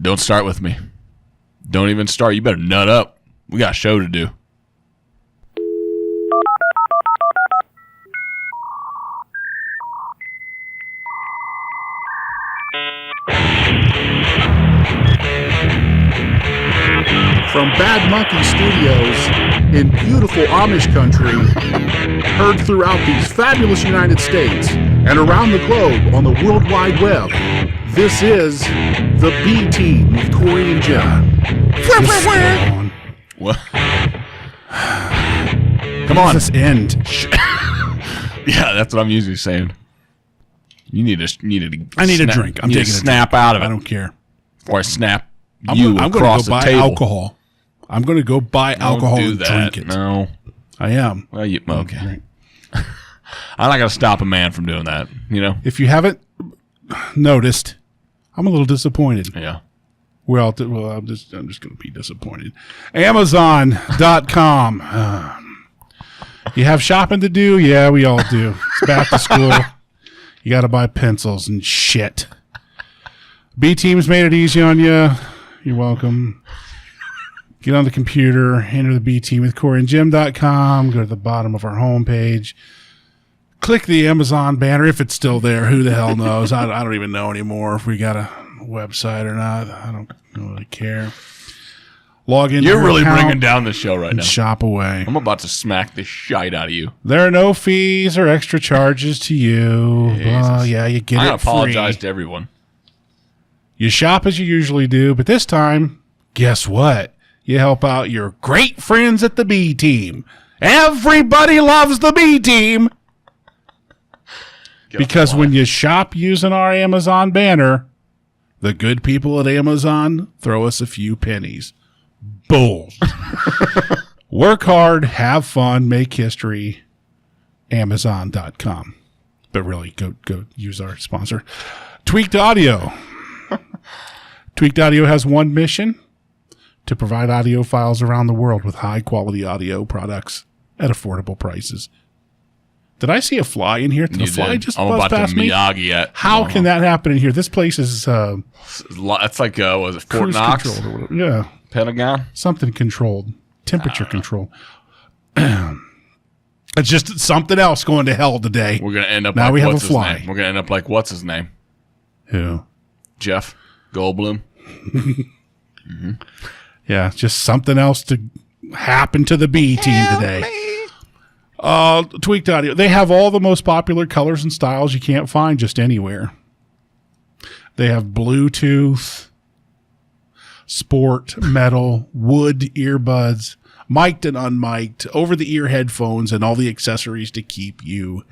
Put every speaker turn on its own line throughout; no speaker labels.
Don't start with me. Don't even start. You better nut up. We got a show to do.
From Bad Monkey Studios in beautiful Amish country, heard throughout these fabulous United States and around the globe on the World Wide Web, this is the B Team with Cory and Jim.
What? Come on.
This end.
Yeah, that's what I'm usually saying. You need a
I need a drink. I'm taking a
snap
drink.
out of it.
I don't care.
Or I snap
I'm
you
going to
across
go buy
the table.
alcohol. I'm going to go buy alcohol
Don't do
and
that.
drink it.
No.
I am.
Well, okay. I'm not going to stop a man from doing that, you know?
If you haven't noticed, I'm a little disappointed.
Yeah.
Well, I'm just going to be disappointed. Amazon.com. You have shopping to do? Yeah, we all do. It's back to school. You got to buy pencils and shit. B-Team's made it easy on you. You're welcome. Get on the computer, enter the B-Team with CoryandJim.com, go to the bottom of our homepage, click the Amazon banner if it's still there. Who the hell knows? I don't even know anymore if we got a website or not. I don't really care. Log in.
You're really bringing down the show right now.
Shop away.
I'm about to smack the shite out of you.
There are no fees or extra charges to you. Yeah, you get it free.
I apologize to everyone.
You shop as you usually do, but this time, guess what? You help out your great friends at the B Team. Everybody loves the B Team. Because when you shop using our Amazon banner, the good people at Amazon throw us a few pennies. Bull. Work hard, have fun, make history. Amazon.com. But really, go use our sponsor. Tweaked Audio. Tweaked Audio has one mission: to provide audio files around the world with high-quality audio products at affordable prices. Did I see a fly in here? Did the fly just buzz past me?
Miyagi
How can that happen in here? This place is
that's like was it Fort Knox?
Controlled or whatever. Yeah,
Pentagon.
something controlled, temperature control. It's just something else going to hell today.
We're gonna end up
now
like
we have
what's
a fly.
His name? We're gonna end up like what's his name?
Who?
Jeff Goldblum.
Yeah, just something else to happen to the B Team today. Tweaked Audio. They have all the most popular colors and styles you can't find just anywhere. They have Bluetooth, sport, metal, wood earbuds, mic'd and unmic'd, over-the-ear headphones, and all the accessories to keep you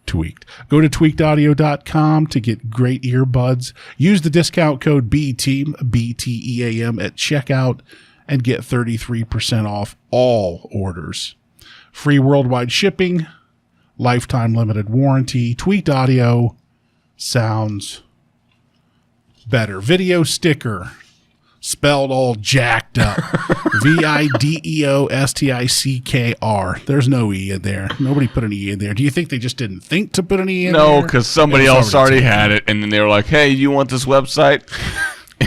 tweaked. Go to tweakedaudio.com to get great earbuds. Use the discount code BTEAM, B-T-E-A-M, at checkout and get 33% off all orders. Free worldwide shipping, lifetime limited warranty. Tweaked Audio sounds better. Video sticker, spelled all jacked up. VIDEOSTICKR. There's no E in there. Nobody put an E in there. Do you think they just didn't think to put an E in there?
No, because somebody else already had it, and then they were like, "Hey, you want this website?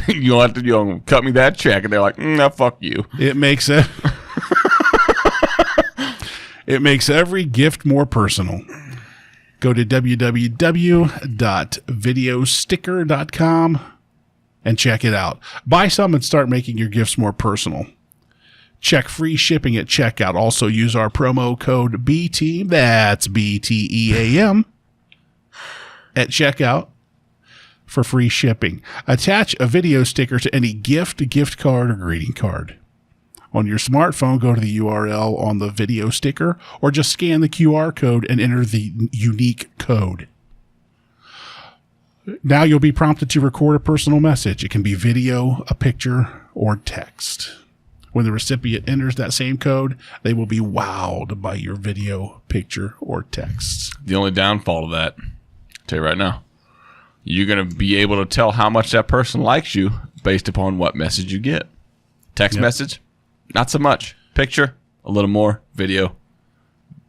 You have to cut me that check." And they're like, "No, fuck you."
It makes it. It makes every gift more personal. Go to www.videosticker.com and check it out. Buy some and start making your gifts more personal. Check free shipping at checkout. Also use our promo code BTEAM, that's BTEAM, at checkout for free shipping. Attach a video sticker to any gift card, or greeting card. On your smartphone, go to the URL on the video sticker or just scan the QR code and enter the unique code. Now you'll be prompted to record a personal message. It can be video, a picture, or text. When the recipient enters that same code, they will be wowed by your video, picture, or text.
The only downfall of that, I'll tell you right now, you're going to be able to tell how much that person likes you based upon what message you get. Text message, not so much. Picture, a little more. Video,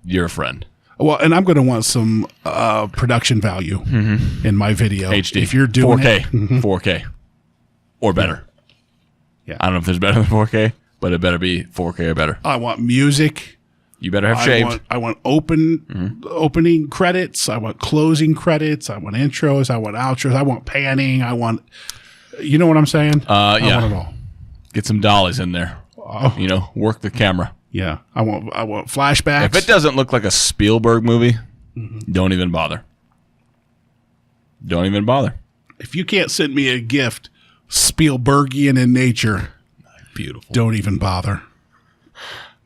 you're a friend.
Well, and I'm going to want some production value in my video.
HD.
If you're doing
4K. 4K. Or better.
Yeah.
I don't know if there's better than 4K, but it better be 4K or better.
I want music.
You better have shaved.
I want opening credits. I want closing credits. I want intros. I want outros. I want panning. I want, you know what I'm saying? I want it all.
Get some dollies in there.
Oh.
You know, work the camera.
Yeah. I want flashbacks.
If it doesn't look like a Spielberg movie, don't even bother. Don't even bother.
If you can't send me a gift, Spielbergian in nature,
beautiful.
Don't even bother.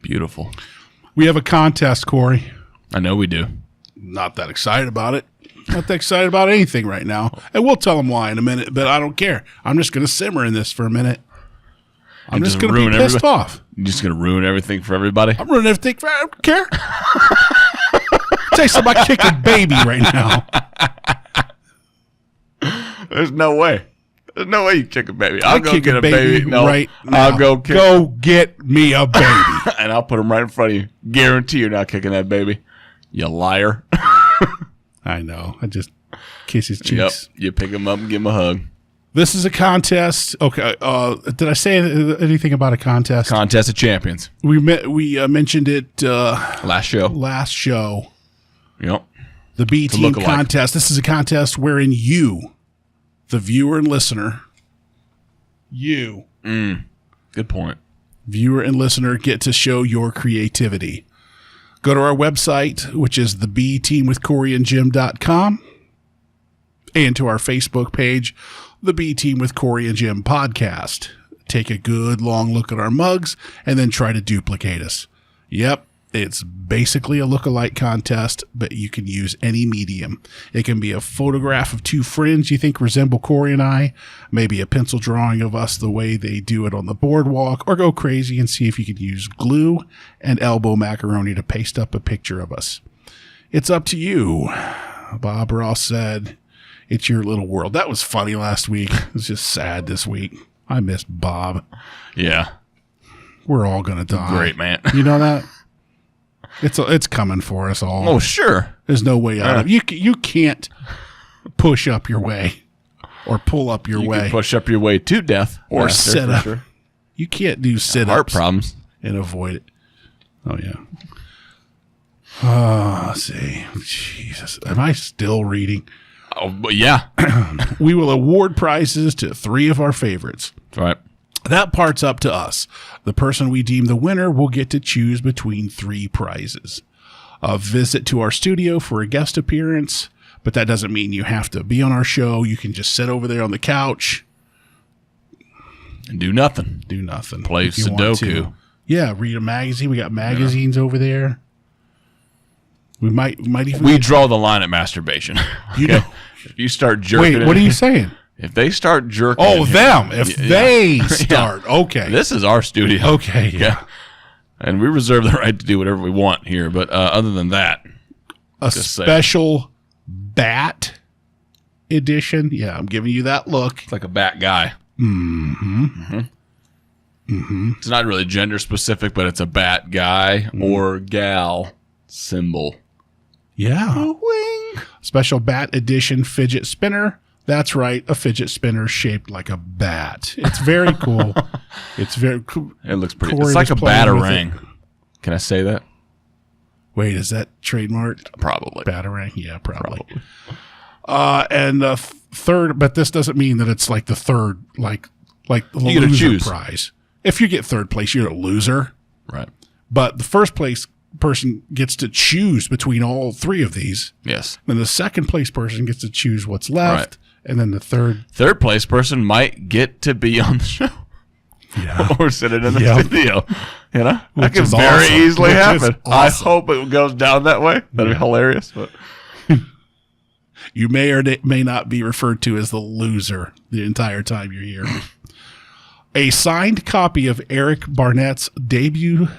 Beautiful.
We have a contest, Corey.
I know we do.
Not that excited about it. Not that excited about anything right now. And we'll tell them why in a minute, but I don't care. I'm just going to simmer in this for a minute. I'm just going to be pissed off.
You're just going to ruin everything for everybody?
I'm ruining everything for I don't care. Taste of my kicking baby right now.
There's no way. There's no way you kick a baby. I'll go get a baby. No,
right now.
I'll go
get me a baby.
And I'll put him right in front of you. Guarantee you're not kicking that baby. You liar.
I know. I just kiss his cheeks.
Yep. You pick him up and give him a hug.
This is a contest. Okay. Did I say anything about a contest?
Contest of Champions.
We mentioned it
last show. Yep.
The B Team contest. This is a contest wherein you, the viewer and listener,
good point.
Viewer and listener get to show your creativity. Go to our website, which is thebteamwithcoryandjim.com, and to our Facebook page, the B Team with Cory and Jim podcast. Take a good long look at our mugs and then try to duplicate us. Yep, it's basically a look-alike contest, but you can use any medium. It can be a photograph of two friends you think resemble Cory and I, maybe a pencil drawing of us the way they do it on the boardwalk, or go crazy and see if you can use glue and elbow macaroni to paste up a picture of us. It's up to you. Bob Ross said, "It's your little world." That was funny last week. It was just sad this week. I missed Bob.
Yeah.
We're all going to die.
Great, man.
You know that? It's coming for us all.
Oh, sure.
There's no way out of it. You can't push up your way or pull up your way.
You can push up your way to death.
Or sit up. Sure. You can't do sit-ups.
Heart problems.
And avoid it. Oh, yeah. Let's see. Jesus. Am I still reading?
Oh, but yeah.
We will award prizes to 3 of our favorites.
That's right.
That part's up to us. The person we deem the winner will get to choose between 3 prizes. A visit to our studio for a guest appearance, but that doesn't mean you have to be on our show. You can just sit over there on the couch.
And do nothing. Play Sudoku.
Yeah, read a magazine. We got magazines over there. We might even...
We draw the line at masturbation.
You know.
If you start jerking...
Wait, what are you saying?
If they start jerking...
Oh, them. If they start. Yeah. Okay.
This is our studio.
Okay, yeah.
And we reserve the right to do whatever we want here. But other than that...
A special bat edition. Yeah, I'm giving you that look.
It's like a bat guy. It's not really gender specific, but it's a bat guy or gal symbol.
Yeah. A wing. Special bat edition fidget spinner. That's right, a fidget spinner shaped like a bat. It's very cool. It's very cool.
It looks pretty. It's like a batarang. Can I say that?
Wait, is that trademarked?
Probably.
Batarang? Yeah, probably. And the third, but this doesn't mean that it's like the third, like the loser prize. If you get third place, you're a loser.
Right.
But the first place person gets to choose between all 3 of these.
Yes.
And the second place person gets to choose what's left. Right. And then the
third place person might get to be on the show.
Yeah.
Or sitting in the studio. You know?
Which
that could very easily happen. Awesome. I hope it goes down that way. That'd be hilarious. But
you may or may not be referred to as the loser the entire time you're here. A signed copy of Eric Barnett's debut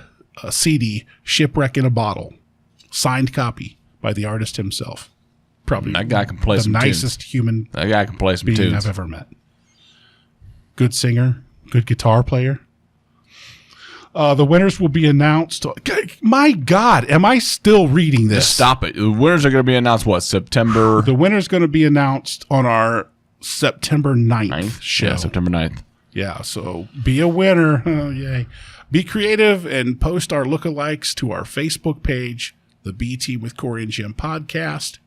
CD, Shipwreck in a Bottle. Signed copy by the artist himself. Probably
that guy can play some tunes.
The nicest human
that guy can play some
being
tunes
I've ever met. Good singer, good guitar player. The winners will be announced. My God, am I still reading this?
Just stop it. The winners are going to be announced, what, September?
The winner's going to be announced on our September 9th show.
Yeah, September 9th.
Yeah, so be a winner. Oh, yay. Be creative and post our lookalikes to our Facebook page, the B Team with Cory and Jim podcast,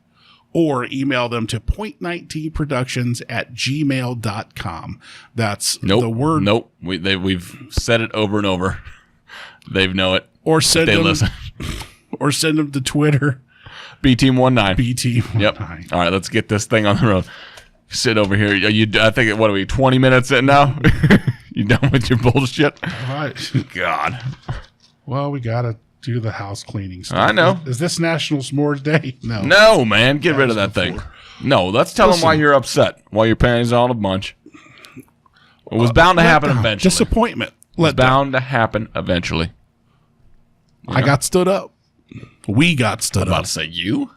or email them to point19productions@gmail.com. That's the word.
Nope. We've said it over and over. They know it.
Or send
they
them,
listen.
Or send them to Twitter.
BTeam19.
BTeam19.
Yep. All right, let's get this thing on the road. Sit over here. I think, what are we, 20 minutes in now? You done with your bullshit?
All right.
God.
Well, we got to do the house cleaning stuff.
I know.
Is this National S'mores Day? No.
No, man. Get rid of that thing. No, let's tell them why you're upset. Why your panties all in a bunch. It was bound to happen eventually.
Disappointment.
It was bound to happen eventually.
I got stood up. We got stood up.
I'm about to say, you?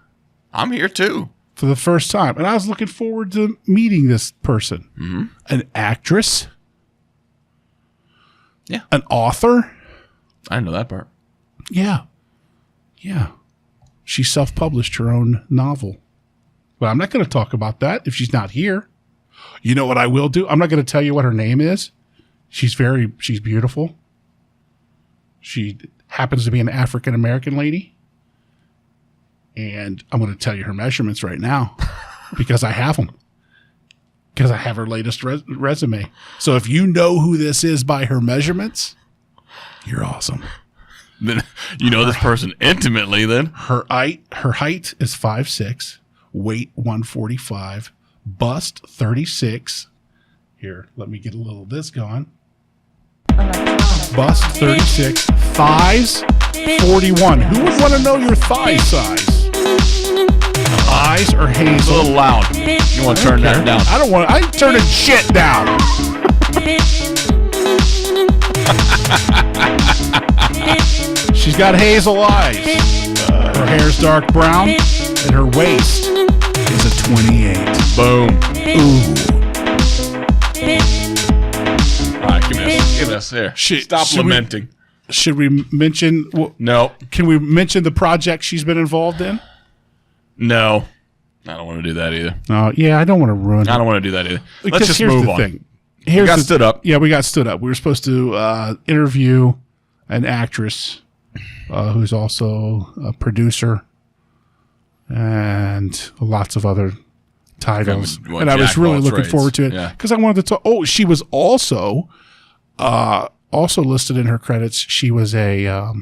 I'm here too.
For the first time. And I was looking forward to meeting this person.
Mm-hmm.
An actress.
Yeah.
An author.
I know that part.
Yeah. Yeah. She self-published her own novel. But I'm not going to talk about that if she's not here. You know what I will do? I'm not going to tell you what her name is. She's beautiful. She happens to be an African-American lady. And I'm going to tell you her measurements right now because I have them. Because I have her latest resume. So if you know who this is by her measurements, you're awesome.
Then you know this person intimately then.
Her height is 5'6", weight 145, bust 36. Here, let me get a little of this going. Bust 36, thighs 41. Who would want to know your thigh size? Eyes are hazel.
It's a little loud. You want to turn that down?
I don't want to. I ain't turning shit down. She's got hazel eyes. Her hair's dark brown, and her waist is a 28.
Boom.
Ooh.
All right, give me this. Here. Stop lamenting.
Should we mention?
No.
Can we mention the project she's been involved in?
No. I don't want to do that either.
Yeah, I don't want to ruin it.
I don't want to do that either.
Because
Let's just
here's
move
the
on.
thing.
We got stood up.
Yeah, we got stood up. We were supposed to interview an actress who's also a producer and lots of other titles. And I was really looking forward to it because I wanted to talk. Oh, she was also listed in her credits. She was a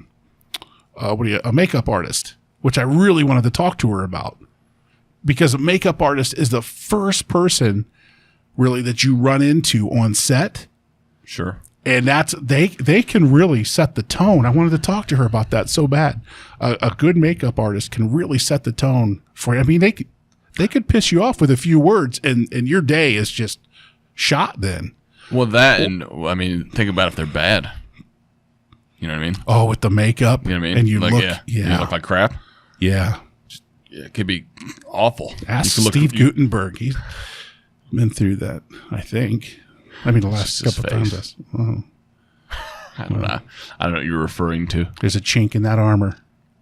makeup artist, which I really wanted to talk to her about because a makeup artist is the first person really that you run into on set.
Sure.
And they can really set the tone. I wanted to talk to her about that so bad. A good makeup artist can really set the tone for you. I mean, they could piss you off with a few words and your day is just shot then.
Well, I mean, think about if they're bad. You know what I mean?
Oh, with the makeup.
You know what I mean?
And you
like,
look,
You look like crap.
Yeah.
It could be awful.
Ask Steve Guttenberg. He's been through that, I think. I mean, the last couple of times.
I don't know. I don't know what you're referring to.
There's a chink in that armor,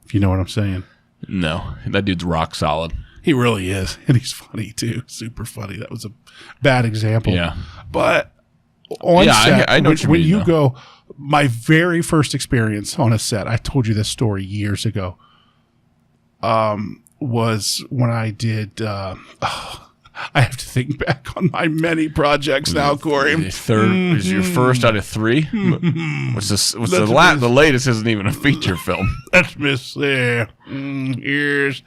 if you know what I'm saying.
No, that dude's rock solid.
He really is. And he's funny, too. Super funny. That was a bad example.
Yeah.
But on set,
I know what you
when
mean,
you
though.
go, my very first experience on a set, I told you this story years ago, was when I did, I have to think back on my many projects now, Cory.
The third is your first out of three. What's the latest isn't even a feature film.
Let me see. Here's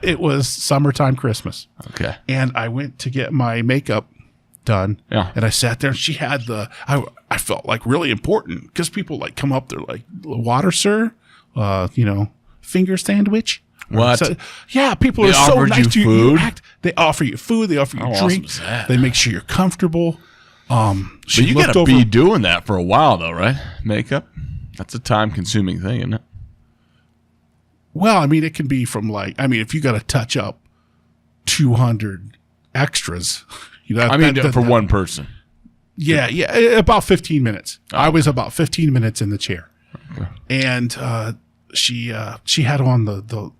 it was summertime Christmas.
Okay.
And I went to get my makeup done.
Yeah.
And I sat there and she had I felt like really important because people like come up, they're like, water, sir? Finger sandwich?
What?
So, yeah, people are so nice to you.
Food?
They offer you food. They offer you drink.
Awesome is that?
They make sure you're comfortable.
But you got to be doing that for a while, though, right? Makeup? That's a time-consuming thing, isn't it?
Well, I mean, it can be from if you got to touch up 200 extras.
For one person.
Yeah, about 15 minutes. Oh. I was about 15 minutes in the chair. Okay. And she had on the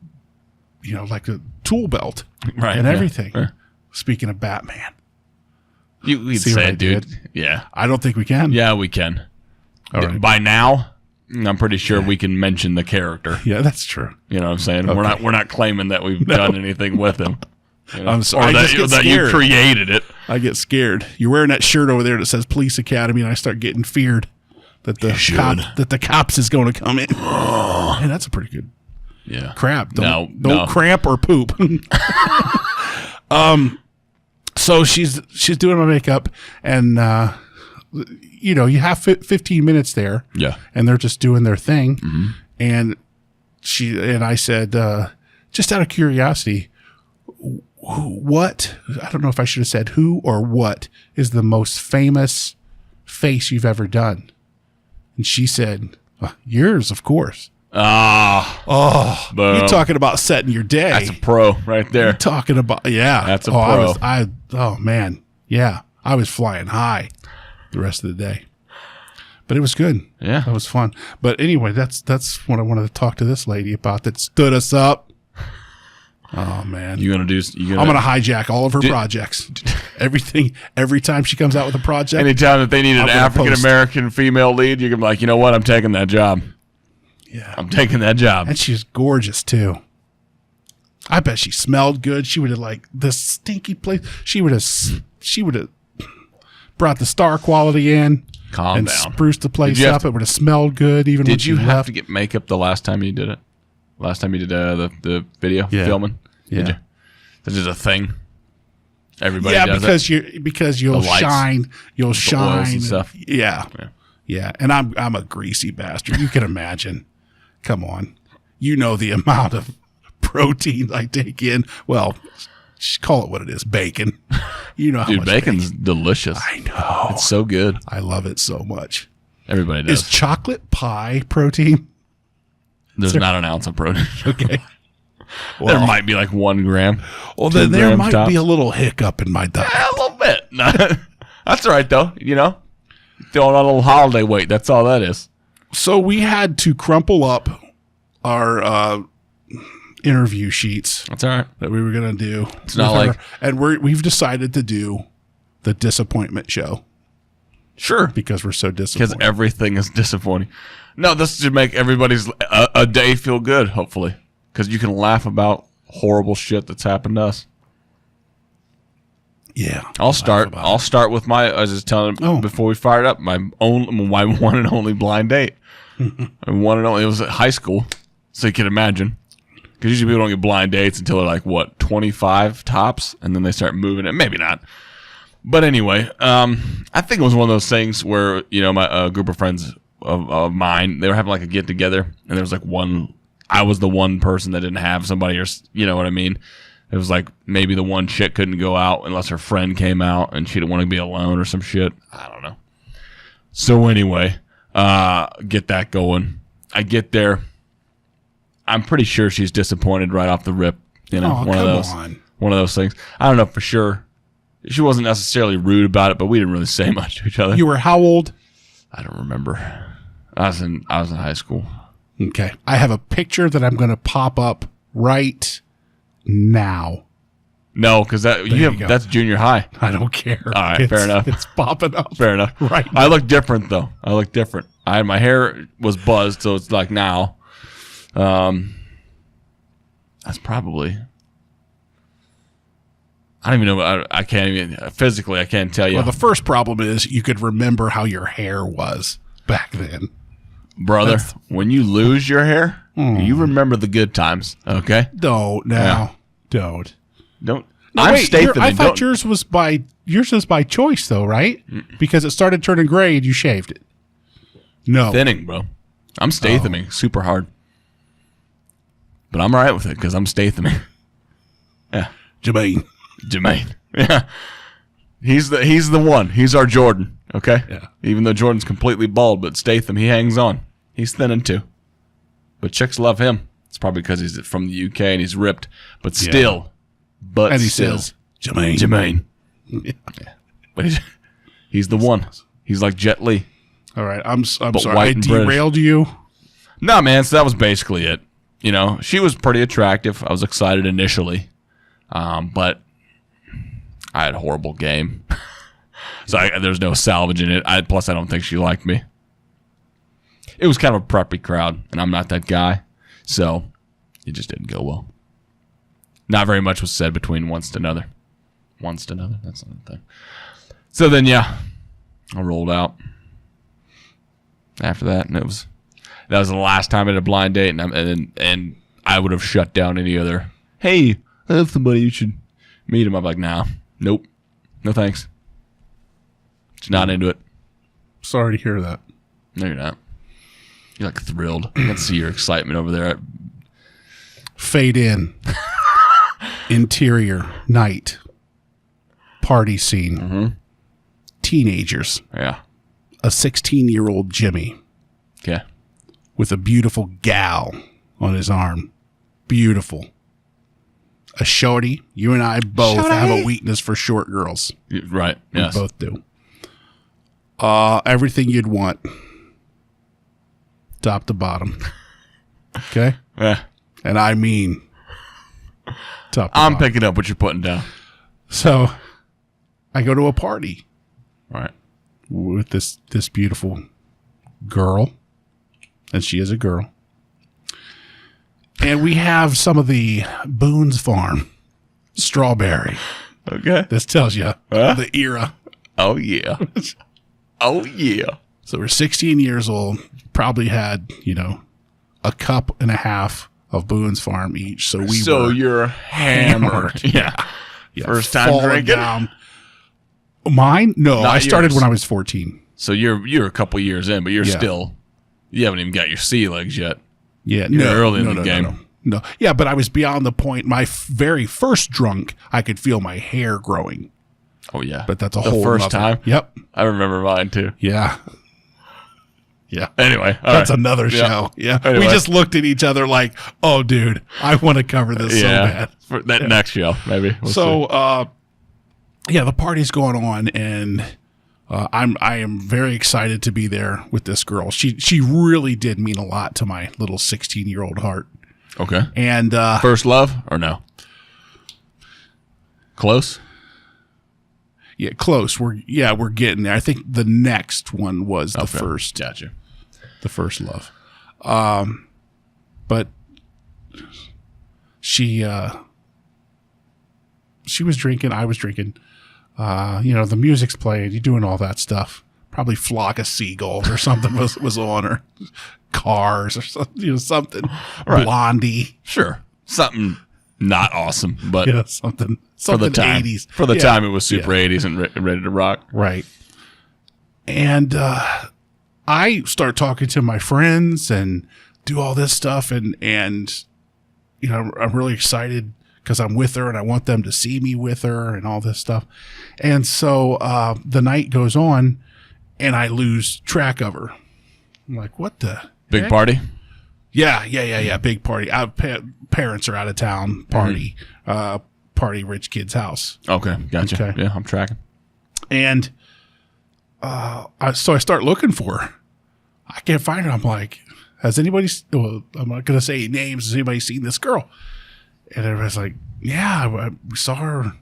like a tool belt
and
everything. Yeah. Speaking of Batman,
We'd
See what
say
I
it, dude.
did?
Yeah.
I don't think we can.
Yeah, we can.
All right.
By now, I'm pretty sure we can mention the character.
Yeah, that's true.
You know what I'm saying?
Okay.
We're not claiming that we've done anything with him. You know?
I'm sorry.
Or
I just get
that you
scared.
created it.
I get scared. You're wearing that shirt over there that says Police Academy, and I start getting feared that the cops is going to come in. Hey, that's a pretty good
Yeah.
crap.
No.
Don't cramp or poop. So she's doing my makeup, and you have 15 minutes there.
Yeah.
And they're just doing their thing. Mm-hmm. And I said, just out of curiosity, what, I don't know if I should have said who or what is the most famous face you've ever done? And she said, yours, of course.
Oh,
You're talking about setting your day.
that's a pro right there.
You're talking about, yeah.
That's a pro.
Oh man. Yeah. I was flying high the rest of the day, but it was good.
Yeah.
That was fun. But anyway, that's what I wanted to talk to this lady about that stood us up. Oh man.
I'm gonna
hijack all of her projects. Everything. Every time she comes out with a project.
Anytime that they need an African American female lead, you can be like, you know what? I'm taking that job.
Yeah.
I'm taking that job.
And she's gorgeous too. I bet she smelled good. She would have like this stinky place. She would have brought the star quality in.
Calm
and
down.
Spruced the place up. It would have smelled good. Even
did you have
left.
to get makeup the last time you did it? Last time you did the video filming?
Yeah.
Did you? This is a thing. Everybody does
because you'll shine. You'll shine.
Oils and stuff.
Yeah. And I'm a greasy bastard. You can imagine. Come on. You know the amount of protein I take in. Well, just call it what it is. Bacon. You know how
Dude,
much
bacon's delicious.
I know.
It's so good.
I love it so much.
Everybody does.
Is chocolate pie protein?
There's not an ounce of protein.
Okay.
There might be like 1 gram.
Well, then there might be a little hiccup in my diet.
Yeah, a little bit. That's all right, though. Throwing on a little holiday weight. That's all that is.
So we had to crumple up our interview sheets.
That's all right.
That we were going to do.
It's not like...
And we've decided to do the disappointment show.
Sure.
Because we're so disappointed.
Because everything is disappointing. No, this should make everybody's a day feel good, hopefully. Because you can laugh about horrible shit that's happened to us.
Yeah.
I'll start with my, I was just telling him before we fired up, my one and only blind date. One and only, it was at high school. So you can imagine. Because usually people don't get blind dates until they're like, 25 tops? And then they start moving it. Maybe not. But anyway, I think it was one of those things where, my group of friends of mine, they were having like a get together. And there was like I was the one person that didn't have somebody, or you know what I mean? It was like maybe the one chick couldn't go out unless her friend came out and she didn't want to be alone or some shit. I don't know. So anyway, get that going. I get there. I'm pretty sure she's disappointed right off the rip. One of those things. I don't know for sure. She wasn't necessarily rude about it, but we didn't really say much to each other.
You were how old?
I don't remember. I was in high school.
Okay. I have a picture that I'm going to pop up right now.
No, because that's junior high.
I don't care.
All right, fair enough.
It's popping up.
Fair enough.
Right.
I look different though. My hair was buzzed, so it's like now. That's probably. I don't even know. I can't even physically. I can't tell you.
Well, the first problem is you could remember how your hair was back then.
Brother, when you lose your hair, you remember the good times, okay?
Don't.
No,
I'm Statham. I thought yours was by choice, though, right? Because it started turning gray and you shaved it. No.
Thinning, bro. I'm Stathaming super hard. But I'm all right with it because I'm Stathaming. Yeah. Jermaine. Yeah. He's the one. He's our Jordan, okay?
Yeah.
Even though Jordan's completely bald, but Statham, he hangs on. He's thinning too. But chicks love him. It's probably because he's from the UK and he's ripped. But still. Yeah.
And he says,
Jermaine. Yeah. But he's the one. He's like Jet Li.
All right. I'm sorry. I derailed you.
No, man. So that was basically it. She was pretty attractive. I was excited initially. But I had a horrible game. So there's no salvaging it. Plus, I don't think she liked me. It was kind of a preppy crowd, and I'm not that guy. So it just didn't go well. Not very much was said between once to another. Once to another? That's not a thing. So then, yeah, I rolled out after that, and that was the last time I did a blind date, and I would have shut down any other, hey, I have somebody you should meet him. I'm like, nah, nope, no thanks. Just not into it.
Sorry to hear that.
No, you're not. You're like thrilled. I can see your excitement over there.
Fade in. Interior, night. Party scene.
Mm-hmm.
Teenagers.
Yeah.
A 16-year-old Jimmy.
Okay.
With a beautiful gal on his arm. Beautiful. A shorty. You and I both have a weakness for short girls.
Right. Yes.
We both do. Everything you'd want. Top to bottom. Okay?
Yeah.
And I mean top to
I'm
bottom.
picking up what you're putting down.
So I go to a party.
All right.
With this beautiful girl. And she is a girl. And we have some of the Boone's Farm strawberry.
Okay.
This tells you the era.
Oh, yeah. Oh, yeah.
So we're 16 years old. Probably had, a cup and a half of Boone's Farm each. So
you're hammered. Yeah. First time
falling
drinking?
Down. Mine? No,
Not
I started
yours.
when I was 14.
So you're a couple years in, but you haven't even got your sea legs yet.
Yeah,
You're early in the game.
No. Yeah, but I was beyond the point. My very first drunk, I could feel my hair growing.
Oh, yeah.
But that's the
whole first time?
Yep.
I remember mine, too.
Yeah. Yeah.
Anyway.
That's another show. Yeah.
Anyway.
We just looked at each other like, oh, dude, I want to cover this so bad.
For that next show, maybe. We'll see.
The party's going on, and I am very excited to be there with this girl. She really did mean a lot to my little 16-year-old heart.
Okay.
And
first love or no? Close?
Yeah, close. We're getting there. I think the next one was the first.
Gotcha.
The first love. But she was drinking, I was drinking. The music's playing, you're doing all that stuff. Probably Flock of Seagulls or something was on her. Cars or something, something.
Right.
Blondie.
Sure. Something not awesome, but
something
for the time.
80s.
For the time, it was super 80s and ready to rock.
Right. And I start talking to my friends and do all this stuff, and I'm really excited because I'm with her and I want them to see me with her and all this stuff. And so the night goes on, and I lose track of her. I'm like, what the
big
heck?
party?
Yeah. Big party. Parents are out of town. Party. Party, rich kid's house.
Okay, gotcha.
Okay.
Yeah, I'm tracking.
And so I start looking for her. I can't find her. I'm like, has anybody, I'm not going to say names. Has anybody seen this girl? And everybody's like, yeah, we saw her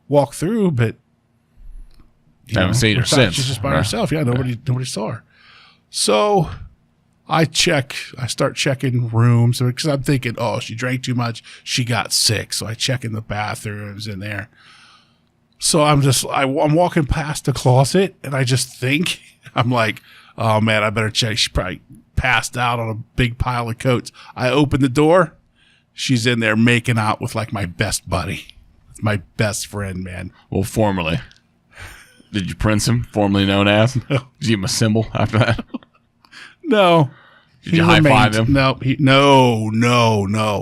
walk through, but
Haven't seen her since.
She's just by herself. Yeah, nobody saw her. So I start checking rooms because I'm thinking, oh, she drank too much. She got sick. So I check in the bathrooms in there. So I'm walking past the closet, and I just think, I'm like, oh man, I better check. She probably passed out on a big pile of coats. I open the door. She's in there making out with like my best buddy, my best friend, man.
Well, formerly. Did you prince him? Formerly known as?
No.
Did you give him a symbol after that?
No.
Did you high five him?
No. No.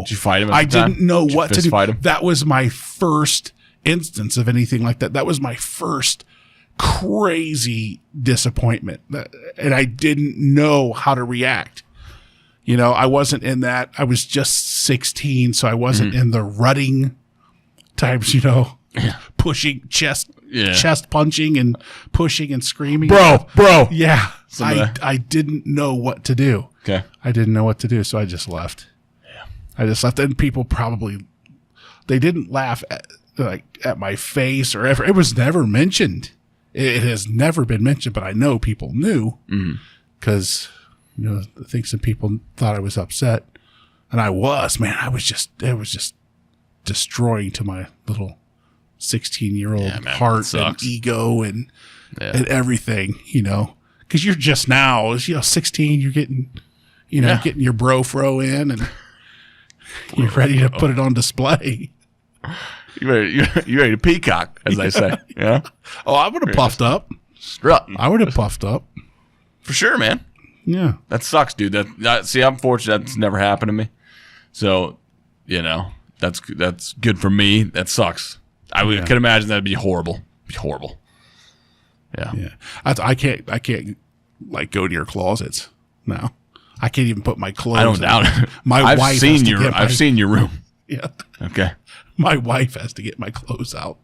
Did you fight him at
I
the time?
didn't know what to do.
Fight him?
That was my first instance of anything like that. That was my first crazy disappointment. And I didn't know how to react. I wasn't in that. I was just 16, so I wasn't in the rutting types, pushing chest punching and pushing and screaming.
Bro.
Yeah. I didn't know what to do.
Okay.
I didn't know what to do, so I just left.
Yeah.
I just left, and people they didn't laugh at my face or ever. It was never mentioned It has never been mentioned, but I know people knew because, I think some people thought I was upset. And I was, man. It was just destroying to my little 16-year-old heart and ego and everything, because you're just now, 16, you're getting, getting your bro fro in and you're ready to put it on display.
You ready to peacock, as they say. Yeah.
Oh, I would have puffed up.
Strutting.
I would have puffed up.
For sure, man.
Yeah.
That sucks, dude. See, I'm fortunate that's never happened to me. So, that's good for me. That sucks. I could imagine that'd be horrible. Be horrible. Yeah.
Yeah. I can't like go to your closets. No. I can't even put my clothes.
I don't doubt it. I've seen your room.
Yeah.
Okay.
My wife has to get my clothes out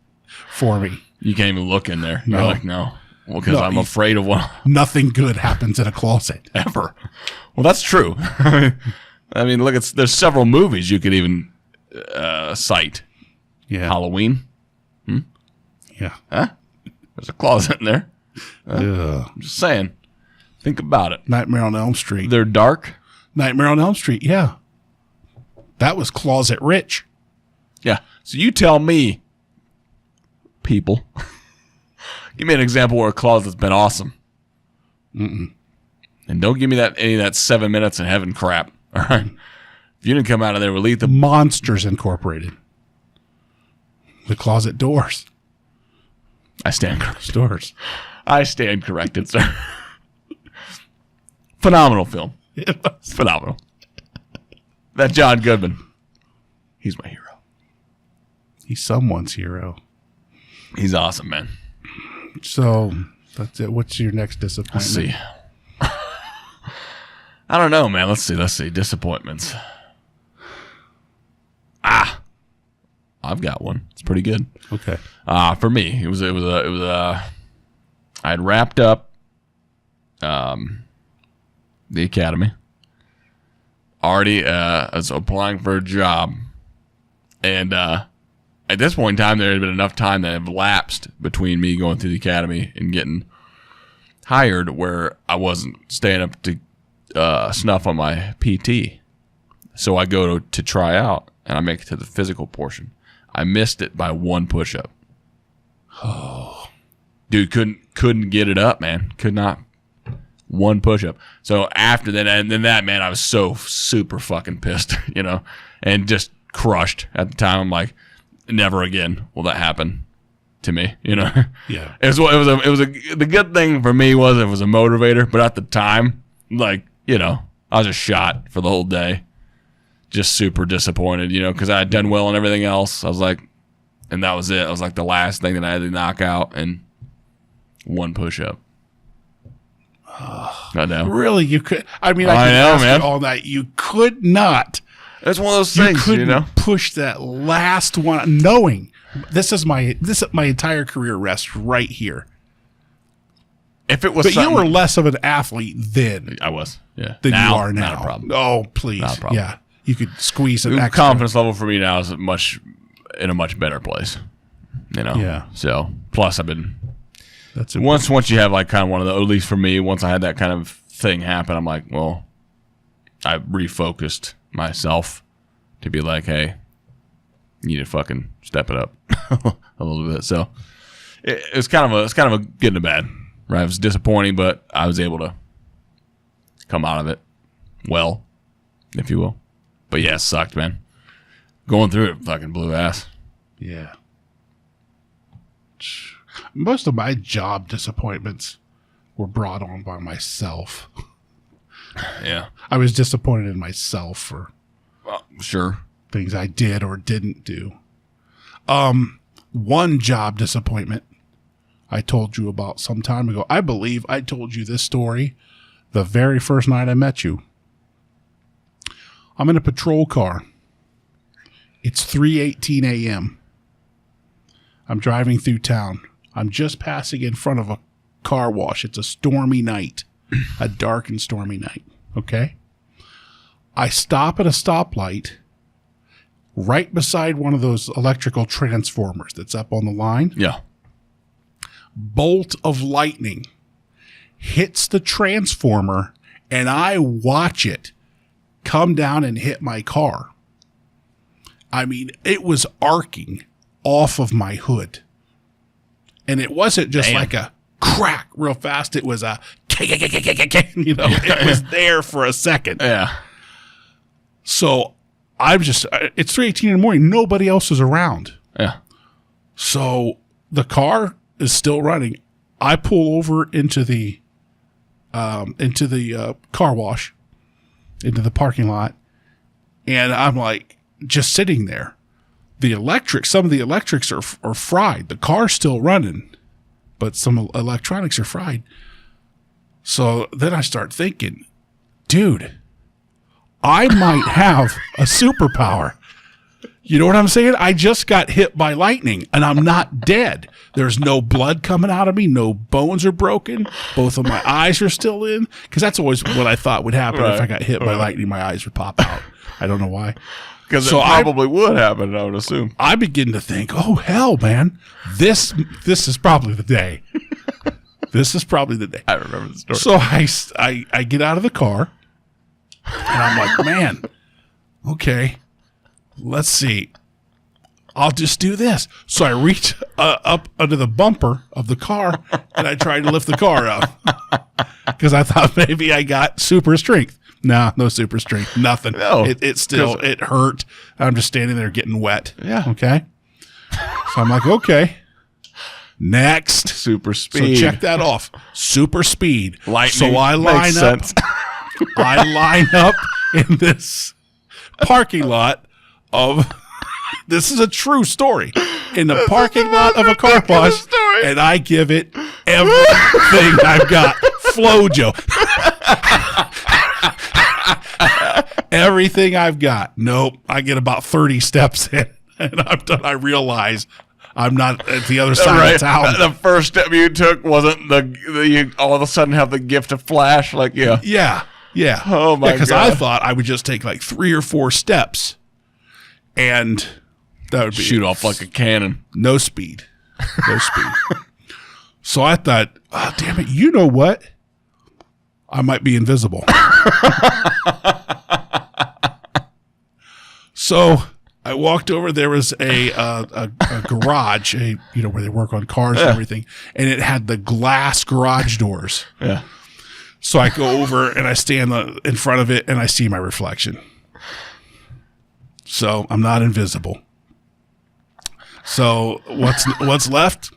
for me.
You can't even look in there. You're like, no. Well, because I'm afraid of what.
Nothing good happens in a closet.
Ever. Well, that's true. I mean, look, there's several movies you could even cite.
Yeah.
Halloween.
Yeah.
Huh? There's a closet in there. I'm just saying. Think about it.
Nightmare on Elm Street.
They're dark.
Nightmare on Elm Street, yeah. That was closet rich.
Yeah. So you tell me, people, give me an example where a closet's been awesome. And don't give me any of that 7 minutes in heaven crap. All right. If you didn't come out of there with lethal.
Monsters Incorporated. The Closet Doors.
I stand corrected.
Doors.
I stand corrected, sir. Phenomenal film. Phenomenal. That John Goodman. He's my hero.
He's someone's hero.
He's awesome, man.
So, that's it. What's your next disappointment?
Let's see. I don't know, man. Let's see. Disappointments. I've got one. It's pretty good.
Okay.
For me, it was I had wrapped up the academy. Already I was applying for a job. And at this point in time, there had been enough time that had lapsed between me going through the academy and getting hired where I wasn't staying up to snuff on my PT. So I go to try out, and I make it to the physical portion. I missed it by one push-up. Oh. Dude, couldn't get it up, man. Could not. One push-up. So after that, and then that, man, I was so super fucking pissed, and just crushed at the time. I'm like, never again will that happen to me,
Yeah.
The good thing for me was it was a motivator, but at the time, like, I was just shot for the whole day. Just super disappointed, because I had done well and everything else. I was like, and that was it. I was like the last thing that I had to knock out, and one push-up. I know.
Really, you could. I mean,
I know,
ask
man.
you all night. You could not.
It's one of those things,
you couldn't push that last one, knowing this is my entire career rests right here.
If it was,
but you were less of an athlete then.
I was, yeah.
Than you are now.
Not a problem.
Oh, please,
not a problem.
Yeah. You could squeeze an
the
extra.
confidence level for me now is in a much better place.
Yeah.
So plus I've been.
That's
once you have like kind of one of the, at least for me, once I had that kind of thing happen, I'm like, well, I refocused myself to be like, hey, you need to fucking step it up a little bit. So it's kind of a good and a bad, right? It was disappointing, but I was able to come out of it well, if you will. But yeah, it sucked, man. Going through it fucking blew ass.
Yeah. Most of my job disappointments were brought on by myself.
Yeah.
I was disappointed in myself for
sure
things I did or didn't do. One job disappointment I told you about some time ago. I believe I told you this story the very first night I met you. I'm in a patrol car. It's 3:18 a.m. I'm driving through town. I'm just passing in front of a car wash. It's a stormy night, a dark and stormy night. Okay. I stop at a stoplight right beside one of those electrical transformers that's up on the line.
Yeah.
bolt of lightning hits the transformer, and I watch it come down and hit my car. I mean, it was arcing off of my hood. And it wasn't just like a crack real fast. It was a, you know, it was there for a second.
Yeah.
So it's 3:18 in the morning. Nobody else is around.
Yeah.
So the car is still running. I pull over into the car wash, into the parking lot, and I'm like just sitting there. Some of the electrics are fried. The car's still running, but some electronics are fried. So then I start thinking, dude, I might have a superpower. You know what I'm saying? I just got hit by lightning and I'm not dead. There's no blood coming out of me. No bones are broken. Both of my eyes are still in. Because that's always what I thought would happen if I got hit by lightning. My eyes would pop out. I don't know why.
Because it probably would happen, I would assume.
I begin to think, oh, hell, man. This is probably the day. This is probably the day.
I remember the story.
So I get out of the car and I'm like, man, okay. Let's see. I'll just do this. So I reach up under the bumper of the car and I try to lift the car up because I thought maybe I got super strength. Nah, no super strength. Nothing.
No,
it hurt. I'm just standing there getting wet.
Yeah.
Okay. So I'm like, okay. Next.
Super speed.
So check that off. Super speed.
Lightning.
So I line up. I line up in this parking lot of, this is a true story, in the parking lot of a car wash, and I give it everything I've got. Flojo. Everything I've got. Nope. I get about 30 steps in, and I'm done. I realize I'm not at the other side of town.
The first step you took wasn't you all of a sudden have the gift of flash, like
Yeah.
Oh my god!
Because I thought I would just take like 3 or 4 steps, and that would be
shoot off like a cannon.
No speed. So I thought, oh, damn it! You know what? I might be invisible. So I walked over. There was a garage, where they work on cars and everything, and it had the glass garage doors.
Yeah.
So I go over and I stand in front of it and I see my reflection. So I'm not invisible. So what's left?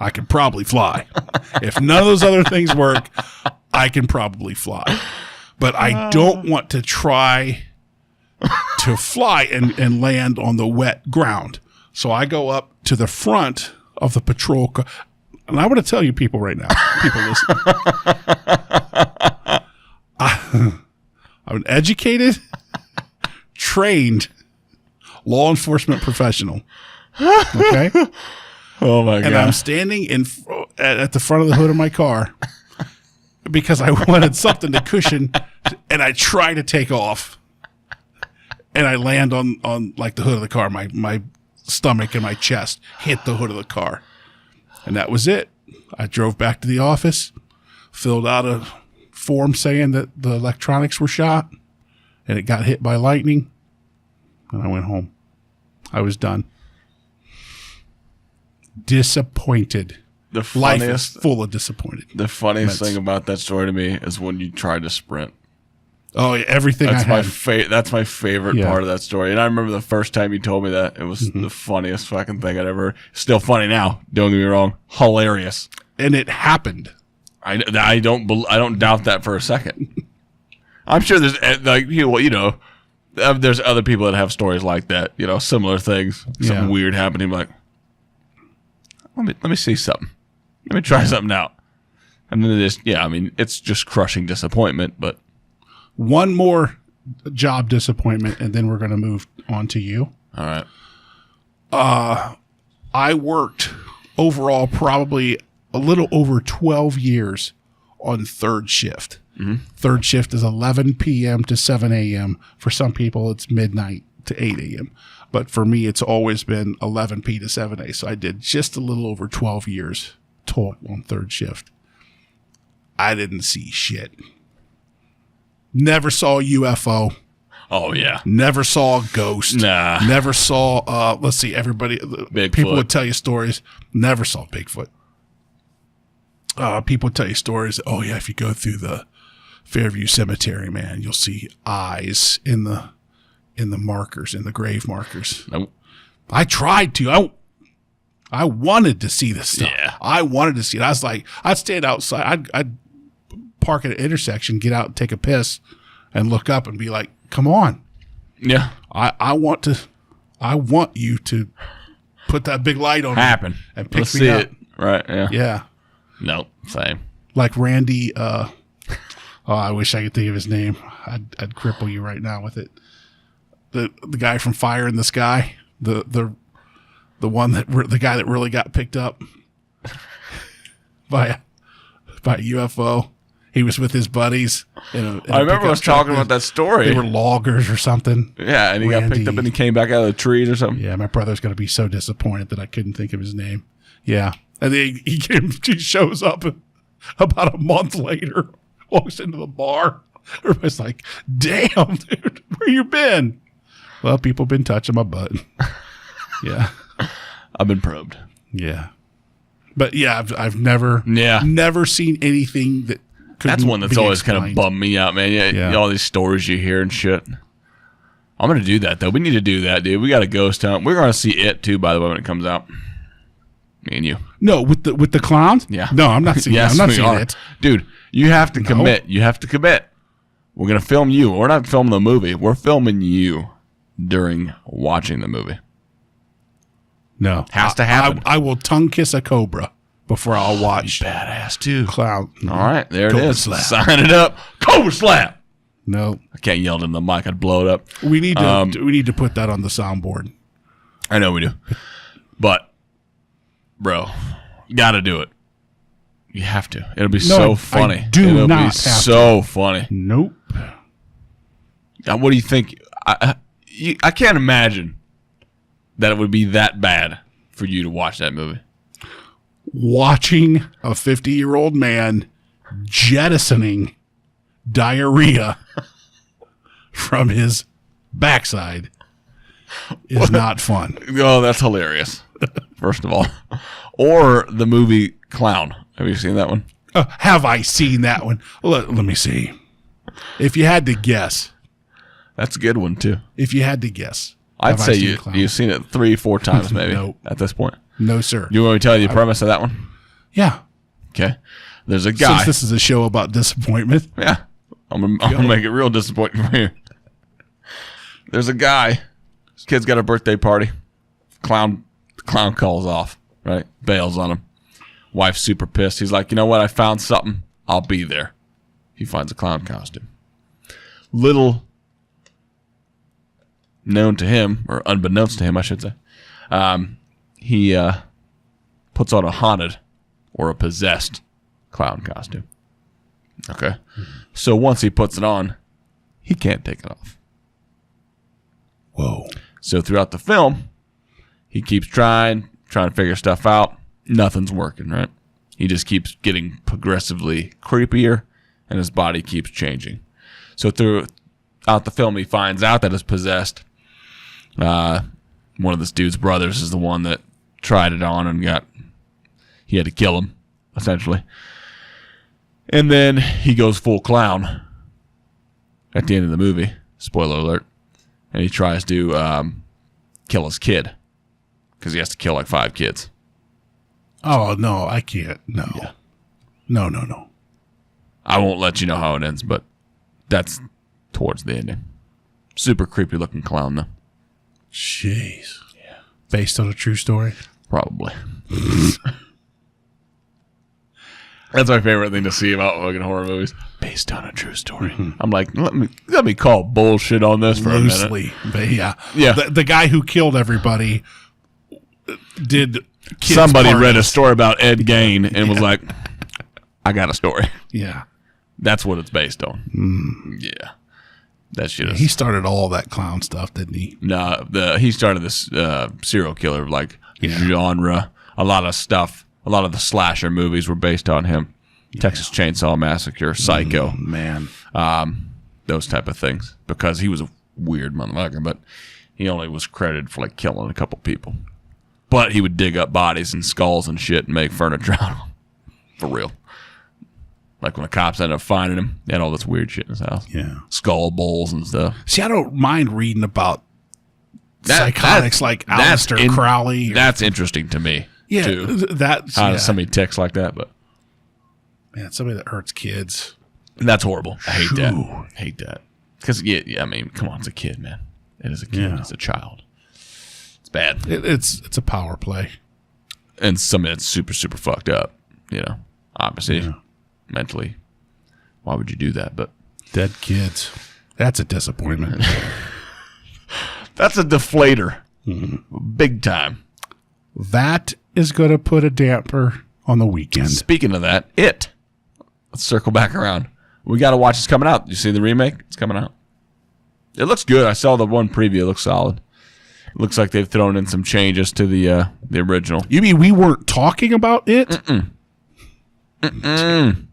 I can probably fly. If none of those other things work, I can probably fly. But I don't want to try to fly and land on the wet ground. So I go up to the front of the patrol car. And I want to tell you people right now, people listening, I'm an educated, trained law enforcement professional. Okay?
Oh my god!
And I'm standing at the front of the hood of my car because I wanted something to cushion, and I try to take off, and I land on like the hood of the car. My stomach and my chest hit the hood of the car. And that was it. I drove back to the office, filled out a form saying that the electronics were shot and it got hit by lightning. And I went home. I was done. Disappointed. Life is full of disappointed.
The funniest thing about that story to me is when you tried to sprint.
Oh, yeah, everything
that's
I had.
That's my favorite part of that story. And I remember the first time you told me that. It was the funniest fucking thing I'd ever. Still funny now. Don't get me wrong. Hilarious.
And it happened.
I don't doubt that for a second. I'm sure there's there's other people that have stories like that. Similar things. Something weird happening. Like, let me see something. Let me try something out. And then it's just crushing disappointment, but.
One more job disappointment, and then we're going to move on to you.
All right.
I worked overall probably a little over 12 years on third shift. Mm-hmm. Third shift is 11 p.m. to 7 a.m. For some people, it's midnight to 8 a.m. But for me, it's always been 11 p. to 7 a. So I did just a little over 12 years total on third shift. I didn't see shit. Never saw a UFO.
Oh, yeah.
Never saw a ghost.
Nah.
Never saw, let's see,
Bigfoot.
People would tell you stories. Never saw Bigfoot. People would tell you stories. Oh, yeah, if you go through the Fairview Cemetery, man, you'll see eyes in the markers, in the grave markers.
Nope.
I tried to. I wanted to see this stuff.
Yeah.
I wanted to see it. I was like, I'd stand outside. I'd park at an intersection, get out and take a piss, and look up and be like, come on.
Yeah.
I want you to put that big light on
Happen.
me and pick
Let's
me
see
up.
it. Right, yeah.
Yeah.
Nope, same.
Like Randy, I wish I could think of his name. I'd cripple you right now with it. The guy from Fire in the Sky, the guy that really got picked up by a UFO. He was with his buddies.
I remember us talking about that story.
They were loggers or something.
Yeah, and he got picked up and he came back out of the trees or something.
Yeah, my brother's going to be so disappointed that I couldn't think of his name. Yeah. And then he shows up about a month later, walks into the bar. Everybody's like, damn, dude, where you been? Well, people been touching my butt. Yeah.
I've been probed.
Yeah. But yeah, I've never seen anything that
That's one that's always kind of bummed me out, man. Yeah. All these stories you hear and shit. I'm going to do that, though. We need to do that, dude. We got a ghost hunt. We're going to see it, too, by the way, when it comes out. Me and you.
No, with the clowns?
Yeah.
No, I'm not seeing
yes,
it. I'm not seeing it.
Dude, you have to commit. You have to commit. We're going to film you. We're not filming the movie. We're filming you during watching the movie.
No.
Has to happen.
I will tongue kiss a cobra before I'll watch.
Badass, too.
Clown.
All right, there it
Cobra
is.
slap.
Sign it up. Cobra slap.
No.
I can't yell it in the mic. I'd blow it up.
We need to put that on the soundboard.
I know we do. But, bro, got to do it. You have to. It'll be so funny.
It'll
be so funny.
Nope.
What do you think? I can't imagine that it would be that bad for you to watch that movie.
Watching a 50-year-old man jettisoning diarrhea from his backside is not fun.
Oh, that's hilarious. First of all. Or the movie Clown. Have you seen that one?
Have I seen that one? Let me see. If you had to guess.
That's a good one, too.
If you had to guess.
I'd say you've seen it 3-4 times maybe
Nope.
at this point.
No, sir.
You want me to tell you the premise of that one?
Yeah.
Okay. There's a guy.
Since this is a show about disappointment.
Yeah. I'm gonna make it real disappointing for you. There's a guy. His kid's got a birthday party. Clown calls off, right? Bails on him. Wife's super pissed. He's like, you know what? I found something. I'll be there. He finds a clown costume. Little known to him, or unbeknownst to him, I should say, he puts on a haunted or a possessed clown costume. Okay. So once he puts it on, he can't take it off.
Whoa.
So throughout the film, he keeps trying to figure stuff out. Nothing's working, right? He just keeps getting progressively creepier, and his body keeps changing. So throughout the film, he finds out that it's possessed. One of this dude's brothers is the one that tried it on and he had to kill him, essentially. And then he goes full clown at the end of the movie. Spoiler alert. And he tries to kill his kid because he has to kill like 5 kids.
Oh, no, I can't. No.
Yeah.
No.
I won't let you know how it ends, but that's towards the ending. Super creepy looking clown, though.
Jeez. Yeah. Based on a true story?
Probably. That's my favorite thing to see about fucking horror movies. Based on a true story. Mm-hmm. I'm like, let me call bullshit on this for
loosely,
a minute.
But yeah.
Yeah.
The guy who killed everybody did kids'
Somebody
parties.
read a story about Ed Gein and was like, I got a story.
Yeah.
That's what it's based on. Yeah. That shit is.
He started all that clown stuff, didn't he?
No, he started this serial killer genre. A lot of stuff A lot of the slasher movies were based on him. Texas Chainsaw Massacre, Psycho,
Man.
those type of things. Because he was a weird motherfucker, but he only was credited for like killing a couple people. But he would dig up bodies and skulls and shit and make furniture out of them. For real. Like when the cops ended up finding him, he had all this weird shit in his house.
Yeah.
Skull bowls and stuff.
See, I don't mind reading about psychotics like Aleister Crowley.
That's interesting to me.
Yeah.
Too.
That's
How does somebody ticks like that? But
man, somebody that hurts kids.
That's horrible. I hate that. Hate that. Because, I mean, come on, it's a kid, man. It is a kid.
Yeah.
It's a child. It's bad.
It's a power play.
And somebody that's super, super fucked up, obviously, mentally. Why would you do that? But
dead kids. That's a disappointment.
That's a deflator. Big time.
That is going to put a damper on the weekend.
Speaking of that, let's circle back around. We got to watch. It's coming out. You see the remake? It's coming out. It looks good. I saw the one preview. It looks solid. It looks like they've thrown in some changes to the original.
You mean we weren't talking about it?
I'm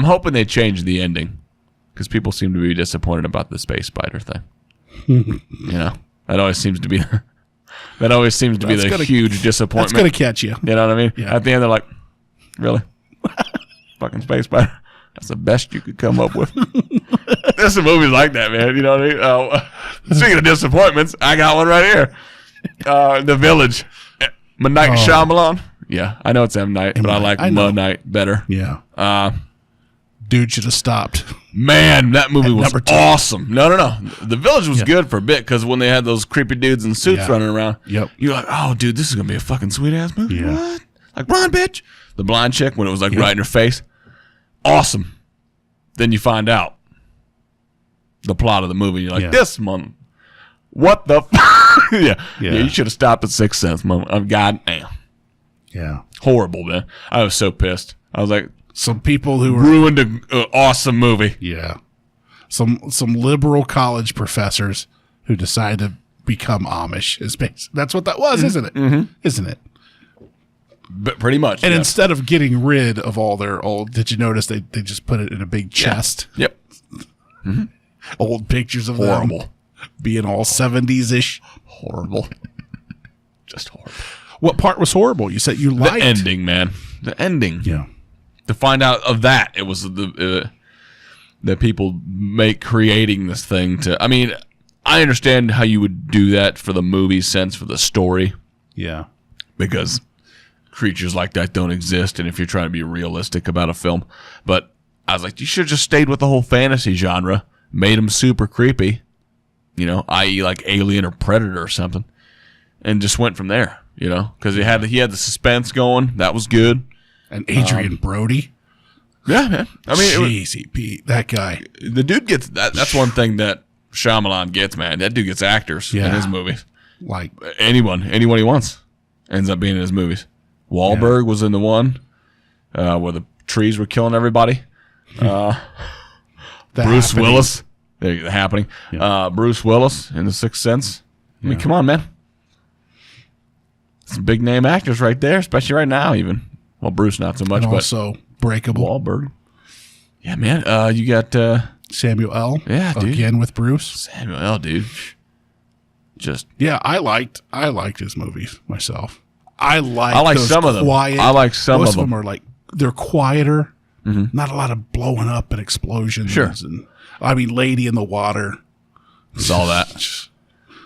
hoping they change the ending because people seem to be disappointed about the space spider thing. That always seems to be the huge disappointment.
That's going to catch you.
You know what I mean?
Yeah.
At the end, they're like, really? Fucking space spider? That's the best you could come up with. There's some movies like that, man. You know what I mean? Speaking of disappointments, I got one right here. The Village. M. Night Shyamalan. Yeah, I know it's M. Night, but I like M. Night better.
Yeah. Dude should have stopped.
Man, that movie was awesome. No. The Village was good for a bit because when they had those creepy dudes in suits running around, you're like, oh, dude, this is going to be a fucking sweet-ass movie.
Yeah.
What? Like, run, bitch. The blind chick, when it was like right in her face. Awesome. Then you find out the plot of the movie. You're like, this month. What the fuck? Yeah, you should have stopped at Sixth Sense, mom. God damn.
Yeah.
Horrible, man. I was so pissed. I was like,
some people who
ruined an awesome movie.
Yeah. Some liberal college professors who decided to become Amish. That's what that was, isn't it? Mm-hmm. Isn't it?
But pretty much.
And instead of getting rid of all their old, did you notice they just put it in a big chest?
Yep. Mm-hmm.
Old pictures of them being all 70s-ish.
Horrible. Just horrible.
What part was horrible? You said you liked
the ending, man. The ending.
Yeah.
To find out of that, it was the people creating this thing to. I mean, I understand how you would do that for the movie sense, for the story.
Yeah.
Because creatures like that don't exist, and if you're trying to be realistic about a film. But I was like, you should have just stayed with the whole fantasy genre, made them super creepy, i.e. like Alien or Predator or something, and just went from there, because he had the suspense going. That was good.
And Adrian Brody.
Yeah, man. I mean,
Jeezy Pete, that guy.
The dude gets that. That's one thing that Shyamalan gets, man. That dude gets actors in his movies.
Like
anyone he wants ends up being in his movies. Wahlberg was in the one where the trees were killing everybody. Bruce Willis. The Happening. Yeah. Bruce Willis in The Sixth Sense. I mean, come on, man. Some big name actors right there, especially right now even. Well, Bruce not so much,
and
but
also Breakable.
Wahlberg. Yeah, man. You got
Samuel L.
Yeah, dude.
Again with Bruce.
Samuel L. Dude. Just
I liked his movies myself. I like
some of them. I like some
most
of them.
Are like they're quieter. Mm-hmm. Not a lot of blowing up and explosions.
Sure.
And Lady in the Water.
Saw that.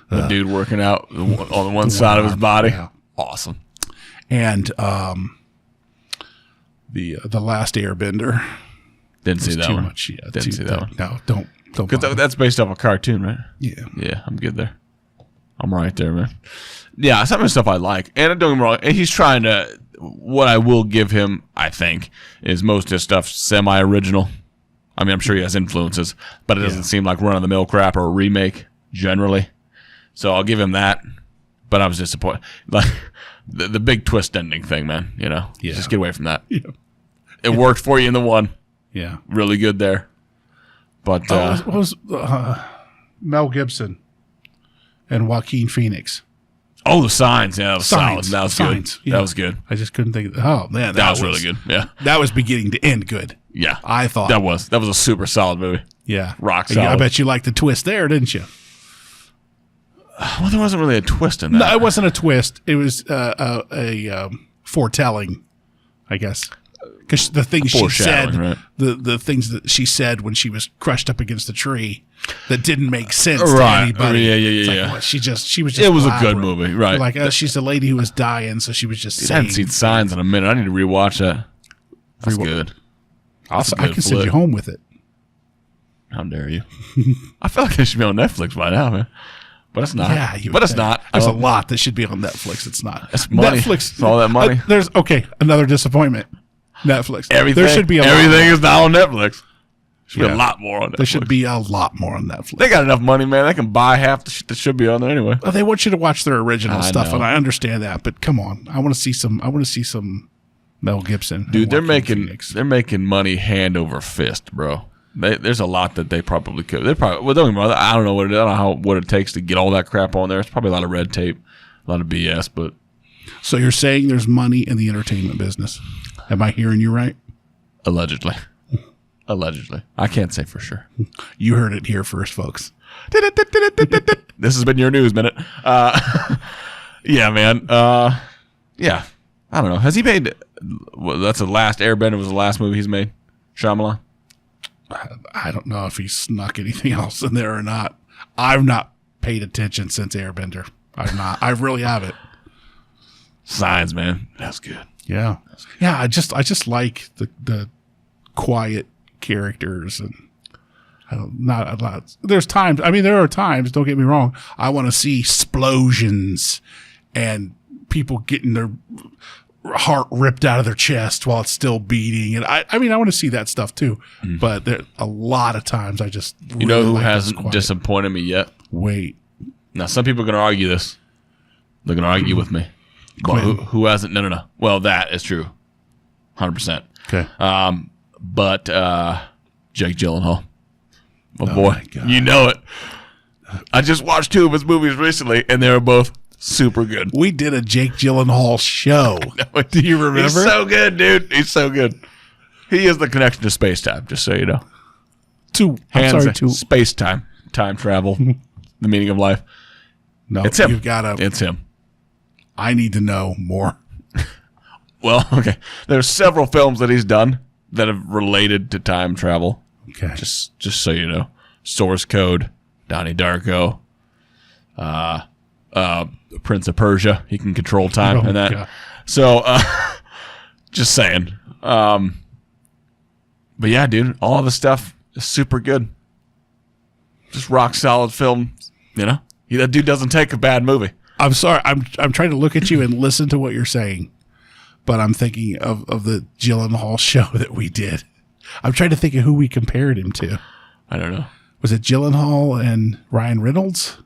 The dude working out on one side of his body. Yeah. Awesome.
And the Last Airbender.
Didn't see that
too
one.
Much. Yeah,
Didn't see that one.
No, don't.
Because that's based off a cartoon, right?
Yeah.
Yeah, I'm good there. I'm right there, man. Yeah, some of the stuff I like. And don't get me wrong, and he's trying to, what I will give him, I think, is most of his stuff semi-original. I mean, I'm sure he has influences, but it doesn't seem like run-of-the-mill crap or a remake, generally. So I'll give him that. But I was disappointed. Like, the big twist ending thing, man, Just get away from that. Yeah. It worked for you in the one.
Yeah.
Really good there. But
what was Mel Gibson and Joaquin Phoenix?
Oh, the Signs. Yeah, that was solid.
Signs.
That was
Signs,
good.
yeah.
That was good.
I just couldn't think. Oh man,
That was really good. Yeah.
That was beginning to end good.
Yeah.
I thought
That was a super solid movie.
Yeah,
Rock
I
solid.
bet you liked the twist there, didn't you?
Well, there wasn't really a twist in that.
No, it wasn't a twist. It was a foretelling, I guess. Because the things she said,
Foreshadowing, right.
the things that she said when she was crushed up against the tree, that didn't make sense to
Right.
anybody.
Yeah,
It's like,
yeah.
what, she was just.
It was a good
blabbering.
movie, right.
Like she's a lady who was dying, so she was just
I haven't
saying.
seen Signs in a minute. I need to rewatch that. That's good.
I
good
can send
flick.
you home with it.
How dare you? I feel like it should be on Netflix by now, man. But it's not.
Yeah, you
but
would
it's
think.
not.
There's a lot that should be on Netflix. It's not.
It's money.
Netflix.
It's all that money.
There's another disappointment. Netflix.
Everything.
There should be
everything is now on Netflix. Should be
Yeah.
a lot more on Netflix.
There should be a lot more on Netflix.
They got enough money, man. They can buy half the shit that should be on there anyway.
Well, they want you to watch their original
I
stuff,
know.
and I understand that. But come on, I want to see some Mel Gibson. and
Dude, they're
Joaquin
making
Phoenix.
money hand over fist, bro. There's a lot that they probably could. They probably well, don't get me wrong, I don't know what what it takes to get all that crap on there. It's probably a lot of red tape, a lot of BS. But
So you're saying there's money in the entertainment business? Am I hearing you right?
allegedly, I can't say for sure.
You heard it here first, folks.
This has been your news minute. Yeah, man. Yeah, I don't know. Has he made? Well, that's the last Airbender was the last movie he's made. Shyamalan.
I don't know if he snuck anything else in there or not. I've not paid attention since Airbender. I've not. I really haven't.
Signs, man. That's good.
Yeah, yeah. I just like the quiet characters, and I don't not a lot. There's times. I mean, there are times. Don't get me wrong. I want to see explosions and people getting their heart ripped out of their chest while it's still beating, and I mean, I want to see that stuff too. But there a lot of times I just
You know
really
who
like those
hasn't
quiet-
disappointed me yet?
wait.
Now, some people are going to argue this. They're going to argue with me. But
Quinn.
who hasn't? No. Well, that is true. 100%.
Okay.
But Jake Gyllenhaal. My
Oh
boy.
my God.
You know it. I just watched 2 of his movies recently, and they were both super good.
We did a Jake Gyllenhaal show. Do you remember?
He's so good, dude. He's so good. He is the connection to space-time, just so you know.
To
Space-time. Time travel. The meaning of life.
no,
It's him.
You've got to.
It's him.
I need to know more.
Well, okay. There's several films that he's done that have related to time travel.
Okay.
Just so you know. Source Code, Donnie Darko, Prince of Persia. He can control time
Oh,
and that.
God.
So, just saying. But yeah, dude, all the stuff is super good. Just rock solid film, you know? That dude doesn't take a bad movie.
I'm sorry. I'm trying to look at you and listen to what you're saying, but I'm thinking of the Gyllenhaal show that we did. I'm trying to think of who we compared him to.
I don't know.
Was it Gyllenhaal and Ryan Reynolds?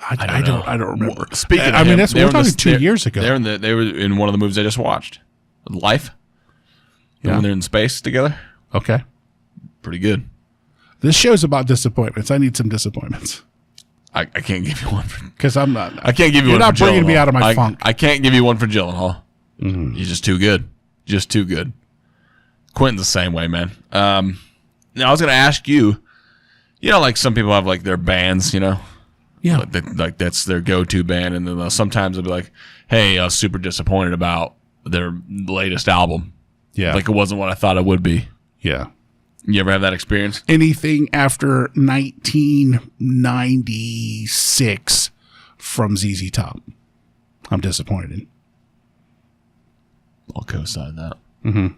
I don't remember.
Speaking of
I mean,
him,
we're talking 2 years ago.
They were in one of the movies I just watched. Life.
Yeah.
When they're in space together.
Okay.
Pretty good.
This show's about disappointments. I need some disappointments
I can't give you one for
because I'm not.
I can't give you
You're
one
not
for
bringing
Gyllenhaal.
me out of my funk.
I can't give you one for Gyllenhaal. He's just too good. Just too good. Quentin's the same way, man. Now, I was going to ask you, you know, like some people have like their bands, you know?
Yeah.
Like that's their go-to band. And then sometimes they'll be like, hey, I was super disappointed about their latest album.
Yeah.
Like it wasn't what I thought it would be.
Yeah.
You ever have that experience?
Anything after 1996 from ZZ Top, I'm disappointed in.
I'll co-sign that. Mm-hmm.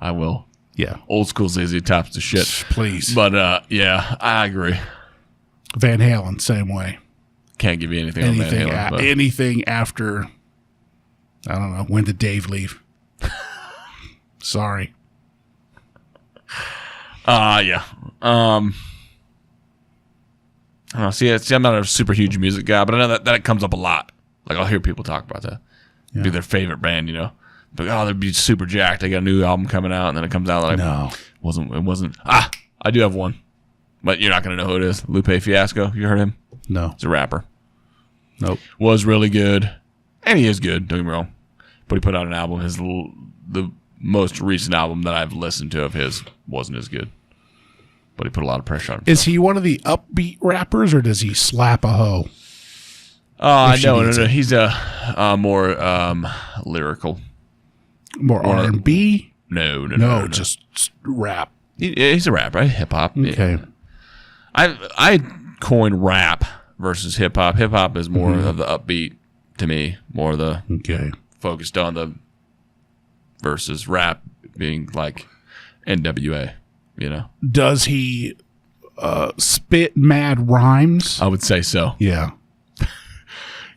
I will.
Yeah.
Old school ZZ Top's the shit.
Please.
But yeah, I agree.
Van Halen, same way.
Can't give you anything on Van Halen. But
Anything after, I don't know, when did Dave leave? Sorry.
yeah. I don't know. See, I'm not a super huge music guy, but I know that comes up a lot. Like I'll hear people talk about that.
Yeah.
Be their favorite band, you know. But they'd be super jacked. They got a new album coming out, and then it comes out like
No.
It wasn't. I do have one, but you're not gonna know who it is. Lupe Fiasco. You heard him?
No.
He's a rapper.
Nope.
Was really good. And he is good, don't get me wrong. But he put out an album. The most recent album that I've listened to of his wasn't as good. But he put a lot of pressure on him.
Is he one of the upbeat rappers, or does he slap a hoe?
No. He's a more lyrical.
More R&B?
No.
Just rap.
He's a rapper, right? Hip hop.
Okay.
Yeah. I coin rap versus hip hop. Hip hop is more of the upbeat to me, more of the focused on the versus rap being like NWA. You know,
does he spit mad rhymes?
I would say so.
Yeah.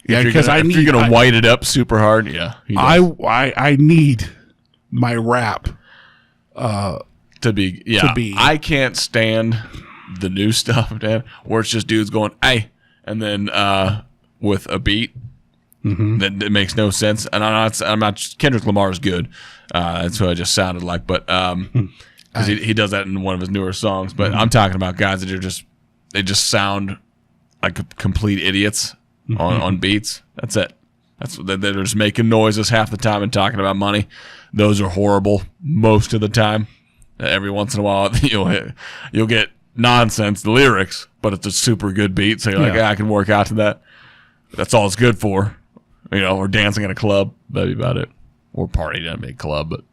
Because if you're gonna white it up super hard, yeah.
I need my rap
to be. I can't stand the new stuff, man, where it's just dudes going, "Hey," and then with a beat that it makes no sense. And I'm not. Kendrick Lamar is good. That's what I just sounded like, but because he does that in one of his newer songs. But I'm talking about guys that they just sound like complete idiots on beats. That's it. They're just making noises half the time and talking about money. Those are horrible most of the time. Every once in a while, you'll get nonsense lyrics, but it's a super good beat. So you're like, I can work out to that. That's all it's good for, or dancing in a club. That'd be about it. Or partying in a big club, but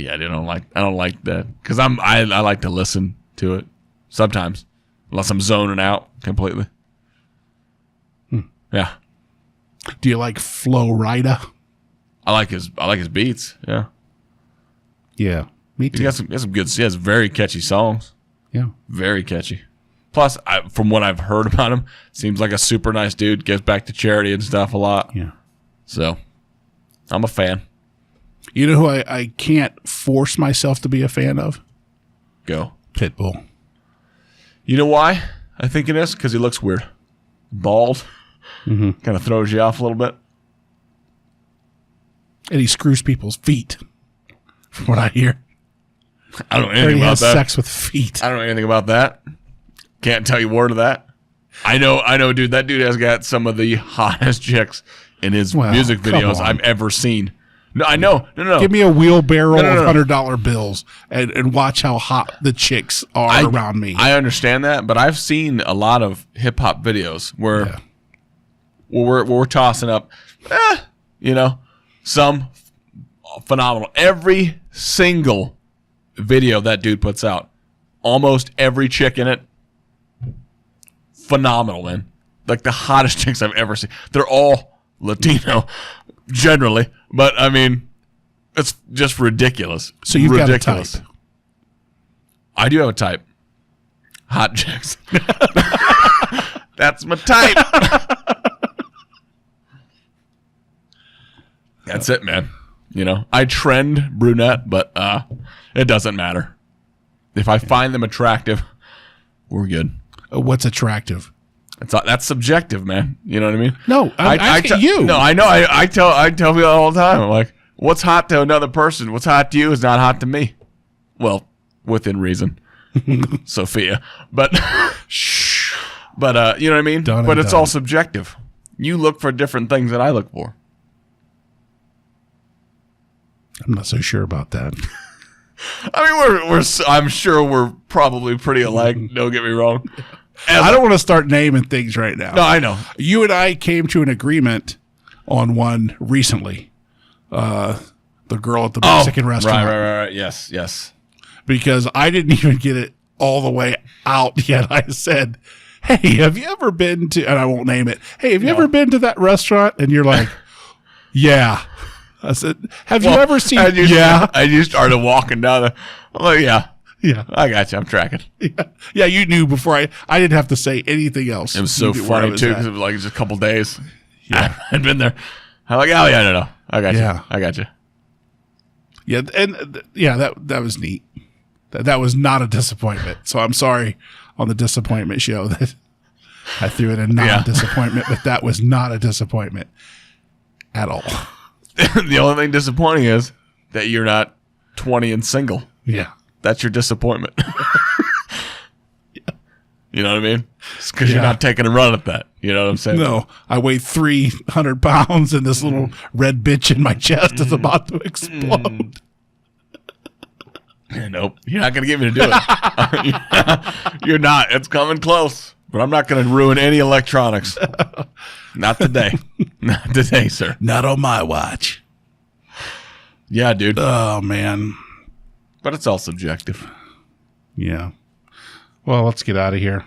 yeah, I don't like that because I like to listen to it sometimes, unless I'm zoning out completely. Yeah.
Do you like Flo Rida?
I like his beats. Yeah.
Yeah, me too.
He has some good. He has very catchy songs.
Yeah,
very catchy. Plus, from what I've heard about him, seems like a super nice dude. Gives back to charity and stuff a lot.
Yeah.
So, I'm a fan.
You know who I can't force myself to be a fan of?
Go.
Pitbull.
You know why? I think it is because he looks weird. Bald. Kind of throws you off a little bit.
And he screws people's feet, from what I hear.
I don't know anything about that.
He has sex with feet.
I don't know anything about that. Can't tell you a word of that. I know, dude. That dude has got some of the hottest chicks in his music videos I've ever seen. No, I know. No.
Give me a wheelbarrow of $100 bills and watch how hot the chicks are around me.
I understand that, but I've seen a lot of hip hop videos where we're tossing up, some phenomenal. Every single video that dude puts out, almost every chick in it, phenomenal, man. Like the hottest chicks I've ever seen. They're all Latino, generally, but I mean, it's just ridiculous.
So you've got a type.
I do have a type. Hot chicks. That's my type. That's it, man. I trend brunette, but it doesn't matter. If I find them attractive, we're good.
What's attractive?
That's subjective, man. You know what I mean?
No, I tell you.
No, I know. I tell people all the time. I'm like, what's hot to another person? What's hot to you is not hot to me. Well, within reason. Sophia, but you know what I mean? But it's all subjective. You look for different things that I look for.
I'm not so sure about that.
I mean, I'm sure we're probably pretty alike. Don't get me wrong.
I don't want to start naming things right now.
No, I know.
You and I came to an agreement on one recently. The girl at the Mexican restaurant.
Right. Yes.
Because I didn't even get it all the way out yet. I said, hey, have you ever been to, and I won't name it. Hey, have you ever been to that restaurant? And you're like, yeah. I said, have you ever seen? And
you started walking down the. I'm like, yeah, I got you. I'm tracking.
Yeah, you knew before I didn't have to say anything else.
It was so funny too because it was like just a couple days. Yeah, I'd been there. I'm like, oh yeah, no, I got you. I got you.
Yeah, and that was neat. That was not a disappointment. So I'm sorry on the disappointment show that I threw in a non-disappointment, but that was not a disappointment at all.
The only thing disappointing is that you're not 20 and single.
Yeah.
That's your disappointment. You know what I mean? It's because you're not taking a run at that. You know what I'm saying?
No, I weigh 300 pounds and this little red bitch in my chest is about to explode.
Nope. You're not going to get me to do it. You're not. It's coming close. But I'm not going to ruin any electronics. Not today. Not today, sir.
Not on my watch.
Yeah, dude.
Oh, man.
But it's all subjective.
Yeah. Well, let's get out of here.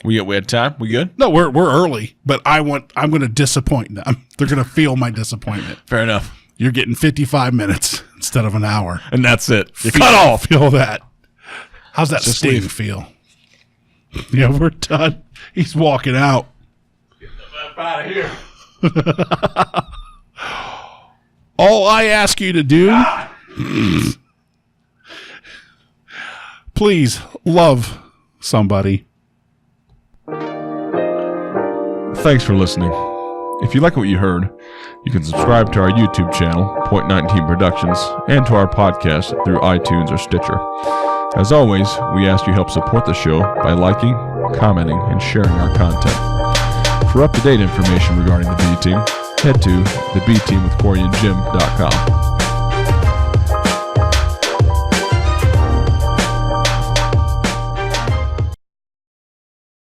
We had time? We good?
No, we're early, but I'm going to disappoint them. They're going to feel my disappointment.
Fair enough.
You're getting 55 minutes instead of an hour.
And that's it. You cut off.
Feel that. How's that
Just
sting
leave.
feel? Yeah, we're done. He's walking out.
Get the fuck out of here.
All I ask you to do, please love somebody.
Thanks for listening. If you like what you heard, you can subscribe to our YouTube channel, Point 19 Productions, and to our podcast through iTunes or Stitcher. As always, we ask you help support the show by liking, commenting, and sharing our content. For up-to-date information regarding the B Team, head to thebteamwithcoryandjim.com.